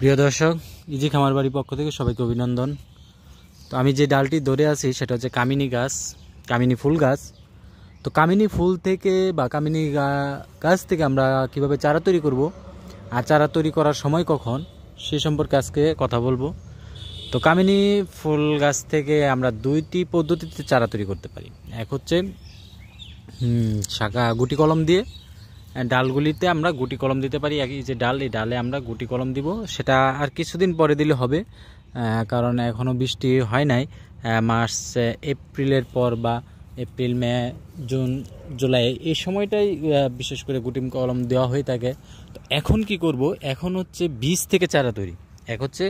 প্রিয় দর্শক, ইজি খামার বাড়ির পক্ষ থেকে সবাইকে অভিনন্দন। তো আমি যে ডালটি ধরে আছি সেটা হচ্ছে কামিনী গাছ, কামিনী ফুল গাছ। তো কামিনী ফুল থেকে বা কামিনী গাছ থেকে আমরা কিভাবে চারা তৈরি করব আর চারা তৈরি করার সময় কখন, সে সম্পর্কে আজকে কথা বলবো। তো কামিনী ফুল গাছ থেকে আমরা দুইটি পদ্ধতিতে চারা তৈরি করতে পারি। এক হচ্ছে শাখা গুটি কলম দিয়ে, ডালগুলিতে আমরা গুটি কলম দিতে পারি। এই যে ডাল, এই ডালে আমরা গুটি কলম দিব, সেটা আর কিছুদিন পরে দিলে হবে, কারণ এখনও বৃষ্টি হয় নাই। মার্চ এপ্রিলের পর বা এপ্রিল মে জুন জুলাই এই সময়টাই বিশেষ করে গুটি কলম দেওয়া হয়ে থাকে। তো এখন কি করব, এখন হচ্ছে বীজ থেকে চারা তৈরি। এক হচ্ছে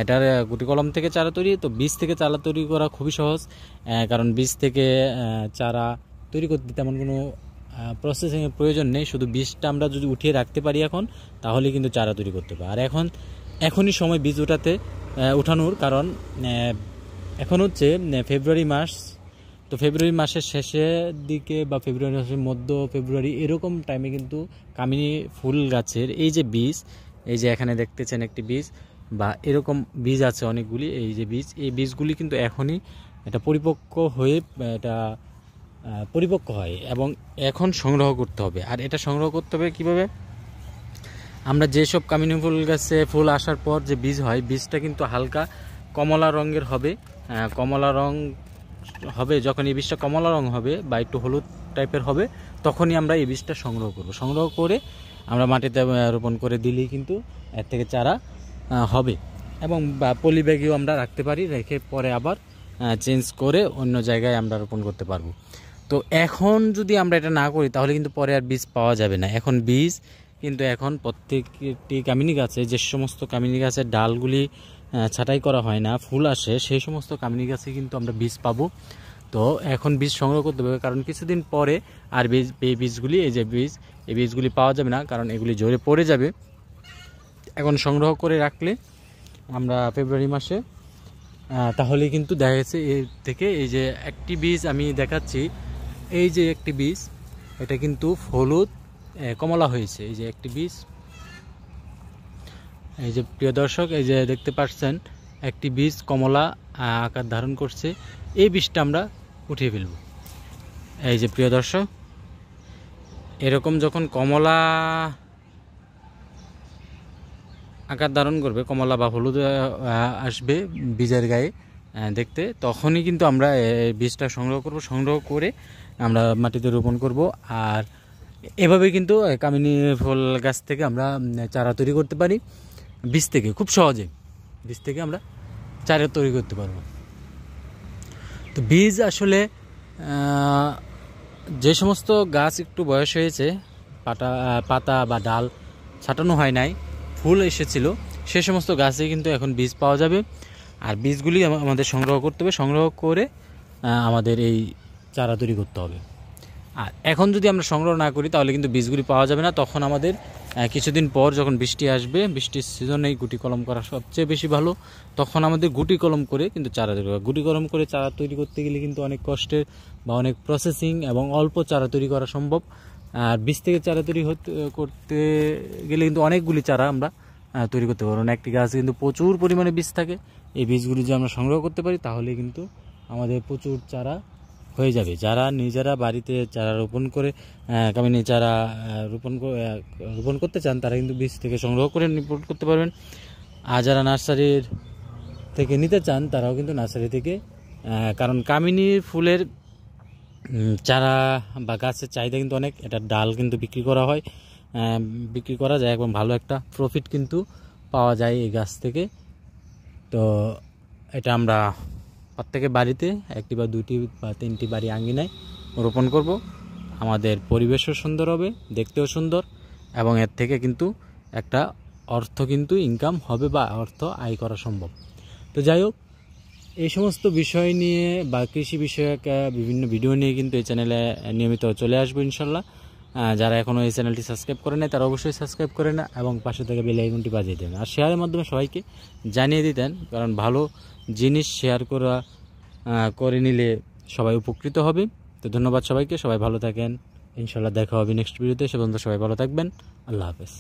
এটার গুটি কলম থেকে চারা তৈরি। তো বীজ থেকে চারা তৈরি করা খুবই সহজ, কারণ বীজ থেকে চারা তৈরি করতে তেমন কোনো প্রসেসিংয়ের প্রয়োজন নেই। শুধু বীজটা আমরা যদি উঠিয়ে রাখতে পারি এখন, তাহলে কিন্তু চারা তৈরি করতে পারি। আর এখনই সময় বীজ উঠানোর, কারণ এখন হচ্ছে ফেব্রুয়ারি মাস। তো ফেব্রুয়ারি মাসের শেষের দিকে বা ফেব্রুয়ারি মাসের মধ্য ফেব্রুয়ারি এরকম টাইমে কিন্তু কামিনী ফুল গাছের এই যে বীজ, এই যে এখানে দেখতেছেন একটি বীজ বা এরকম বীজ আছে অনেকগুলি। এই যে বীজ, এই বীজগুলি কিন্তু এখনই এটা পরিপক্ক হয় এবং এখন সংগ্রহ করতে হবে। আর এটা সংগ্রহ করতে হবে কীভাবে? আমরা যেসব কামিনী ফুল গাছে ফুল আসার পর যে বীজ হয়, বীজটা কিন্তু হালকা কমলা রঙের হবে। কমলা রং হবে যখন এই বীজটা কমলা রং হবে বা একটু হলুদ টাইপের হবে, তখনই আমরা এই বীজটা সংগ্রহ করব। সংগ্রহ করে আমরা মাটিতে রোপণ করে দিলেই কিন্তু এর থেকে চারা হবে। এবং পলি ব্যাগেও আমরা রাখতে পারি, রেখে পরে আবার চেঞ্জ করে অন্য জায়গায় আমরা রোপণ করতে পারবো। তো এখন যদি আমরা এটা না করি, তাহলে কিন্তু পরে আর বীজ পাওয়া যাবে না। এখন বীজ কিন্তু এখন প্রত্যেকটি কামিনী গাছে, যে সমস্ত কামিনী গাছের ডালগুলি ছাঁটাই করা হয় না, ফুল আসে, সেই সমস্ত কামিনী গাছে কিন্তু আমরা বীজ পাবো। তো এখন বীজ সংগ্রহ করতে হবে, কারণ কিছুদিন পরে আর এই বীজগুলি, এই বীজগুলি পাওয়া যাবে না, কারণ এগুলি ঝরে পড়ে যাবে। এখন সংগ্রহ করে রাখলে আমরা ফেব্রুয়ারি মাসে তাহলে কিন্তু দেখা গেছে এর থেকে এই যে একটি বীজ আমি দেখাচ্ছি, এই যে একটি বীজ, এটা কিন্তু হলুদ কমলা হয়েছে। এই যে একটি বীজ, এই যে প্রিয় দর্শক, এই যে দেখতে পাচ্ছেন একটি বীজ কমলা আকার ধারণ করছে। এই বীজটা আমরা উঠিয়ে ফেলব। এই যে প্রিয় দর্শক, এরকম যখন কমলা আকার ধারণ করবে, কমলা বা হলুদ আসবে বীজের গায়ে দেখতে, তখনই কিন্তু আমরা বীজটা সংগ্রহ করব। সংগ্রহ করে আমরা মাটিতে রোপণ করব। আর এভাবে কিন্তু কামিনী ফুল গাছ থেকে আমরা চারা তৈরি করতে পারি বীজ থেকে, খুব সহজে বীজ থেকে আমরা চারা তৈরি করতে পারবো। তো বীজ আসলে যে সমস্ত গাছ একটু বয়স হয়েছে, পাতা বা ডাল ছাটানো হয় নাই, ফুল এসেছিল, সে সমস্ত গাছে কিন্তু এখন বীজ পাওয়া যাবে। আর বীজগুলি আমাদের সংগ্রহ করতে হবে। সংগ্রহ করে আমাদের এই চারা তৈরি করতে হবে। আর এখন যদি আমরা সংগ্রহ না করি, তাহলে কিন্তু বীজগুলি পাওয়া যাবে না। তখন আমাদের কিছুদিন পর যখন বৃষ্টি আসবে, বৃষ্টির সিজনেই গুটি কলম করা সবচেয়ে বেশি ভালো। তখন আমাদের গুটি কলম করে কিন্তু চারা তৈরি করা। গুটি কলম করে চারা তৈরি করতে গেলে কিন্তু অনেক কষ্টের বা অনেক প্রসেসিং এবং অল্প চারা তৈরি করা সম্ভব। আর বীজ থেকে চারা তৈরি করতে গেলে কিন্তু অনেকগুলি চারা আমরা তৈরি করতে পারবো না। একটি গাছ কিন্তু প্রচুর পরিমাণে বীজ থাকে। এই বীজগুলি যদি আমরা সংগ্রহ করতে পারি, তাহলে কিন্তু আমাদের প্রচুর চারা হয়ে যাবে। যারা নিজেরা বাড়িতে চারা রোপণ করে কামিনী চারা রোপণ করতে চান, তারা কিন্তু বীজ থেকে সংগ্রহ করে রোপণ করতে পারবেন। আর যারা নার্সারির থেকে নিতে চান, তারাও কিন্তু নার্সারি থেকে, কারণ কামিনী ফুলের চারা বা গাছের চাহিদা কিন্তু অনেক। এটার ডাল কিন্তু বিক্রি করা যায় এবং ভালো একটা প্রফিট কিন্তু পাওয়া যায় এই গাছ থেকে। তো এটা আমরা প্রত্যেকের বাড়িতে একটি বা দুইটি বা তিনটি বাড়ি আঙ্গিনায় রোপণ করব। আমাদের পরিবেশও সুন্দর হবে, দেখতেও সুন্দর, এবং এর থেকে কিন্তু একটা অর্থ কিন্তু ইনকাম হবে বা অর্থ আয় করা সম্ভব। তো যাই হোক, এই সমস্ত বিষয় নিয়ে বা কৃষি বিষয়ক বিভিন্ন ভিডিও নিয়ে কিন্তু এই চ্যানেলে নিয়মিত চলে আসবো ইনশাল্লাহ। যারা এখনও এই চ্যানেলটি সাবস্ক্রাইব করে নেয়, তারা অবশ্যই সাবস্ক্রাইব করে না এবং পাশে থেকে বেল আইকনটি বাজিয়ে দেন। আর শেয়ারের মাধ্যমে সবাইকে জানিয়ে দিতেন, কারণ ভালো জিনিস শেয়ার করে নিলে সবাই উপকৃত হবে। তো ধন্যবাদ সবাইকে, সবাই ভালো থাকেন। ইনশাল্লাহ দেখা হবে নেক্সট ভিডিওতে। সে পর্যন্ত সবাই ভালো থাকবেন। আল্লাহ হাফেজ।